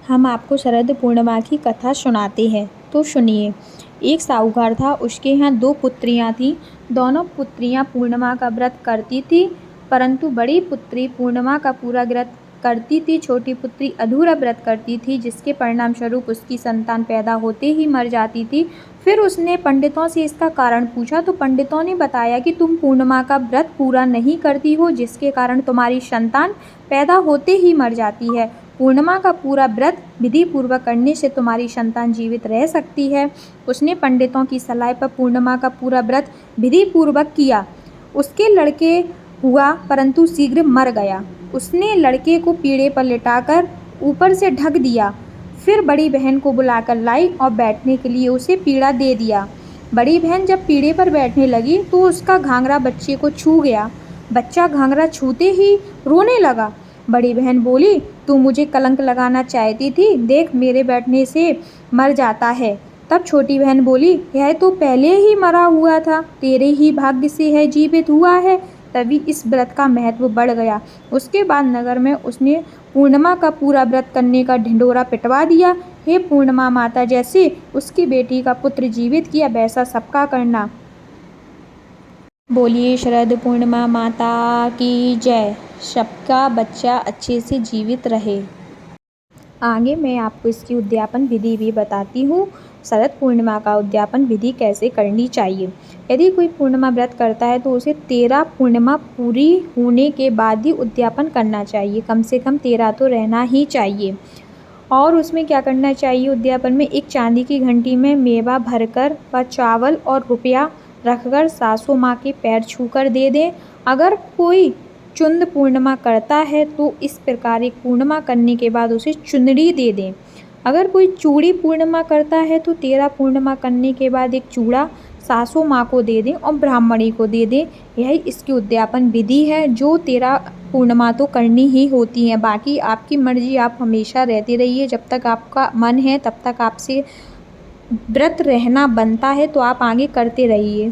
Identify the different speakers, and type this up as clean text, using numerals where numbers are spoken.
Speaker 1: हम आपको शरद पूर्णिमा की कथा सुनाते हैं, तो सुनिए। एक साहूकार था, उसके यहाँ 2 पुत्रियाँ थीं। दोनों पुत्रियाँ पूर्णिमा का व्रत करती थीं, परंतु बड़ी पुत्री पूर्णिमा का पूरा व्रत करती थी, छोटी पुत्री अधूरा व्रत करती थी, जिसके परिणाम स्वरूप उसकी संतान पैदा होते ही मर जाती थी। फिर उसने पंडितों से इसका कारण पूछा, तो पंडितों ने बताया कि तुम पूर्णिमा का व्रत पूरा नहीं करती हो, जिसके कारण तुम्हारी संतान पैदा होते ही मर जाती है। पूर्णिमा का पूरा व्रत विधि पूर्वक करने से तुम्हारी संतान जीवित रह सकती है। उसने पंडितों की सलाह पर पूर्णिमा का पूरा व्रत विधि पूर्वक किया। उसके लड़के हुआ, परंतु शीघ्र मर गया। उसने लड़के को पीढ़े पर लिटाकर ऊपर से ढक दिया। फिर बड़ी बहन को बुलाकर लाई और बैठने के लिए उसे पीढ़ा दे दिया। बड़ी बहन जब पीढ़े पर बैठने लगी तो उसका घाघरा बच्चे को छू गया। बच्चा घाघरा छूते ही रोने लगा। बड़ी बहन बोली, तू मुझे कलंक लगाना चाहती थी, देख मेरे बैठने से मर जाता है। तब छोटी बहन बोली, यह तो पहले ही मरा हुआ था, तेरे ही भाग्य से है जीवित हुआ है। तभी इस व्रत का महत्व बढ़ गया। उसके बाद नगर में उसने पूर्णिमा का पूरा व्रत करने का ढिंढोरा पिटवा दिया। हे पूर्णिमा माता, जैसे उसकी बेटी का पुत्र जीवित किया, वैसा सबका करना। बोलिए शरद पूर्णिमा माता की जय। सबका बच्चा अच्छे से जीवित रहे। आगे मैं आपको इसकी उद्यापन विधि भी बताती हूँ। शरद पूर्णिमा का उद्यापन विधि कैसे करनी चाहिए। यदि कोई पूर्णिमा व्रत करता है तो उसे 13 पूर्णिमा पूरी होने के बाद ही उद्यापन करना चाहिए। कम से कम 13 तो रहना ही चाहिए। और उसमें क्या करना चाहिए, उद्यापन में एक चांदी की घंटी में मेवा भरकर व चावल और रुपया रखकर सासू माँ के पैर छूकर दे दें। अगर कोई चुंद पूर्णिमा करता है तो इस प्रकार एक पूर्णिमा करने के बाद उसे चुंदड़ी दे दें। अगर कोई चूड़ी पूर्णिमा करता है तो 13 पूर्णिमा करने के बाद एक चूड़ा सासू माँ को दे दें और ब्राह्मणी को दे दें। यही इसकी उद्यापन विधि है, जो 13 पूर्णिमा तो करनी ही होती है। बाकी आपकी मर्जी, आप हमेशा रहते रहिए। जब तक आपका मन है तब तक आपसे व्रत रहना बनता है, तो आप आगे करते रहिए।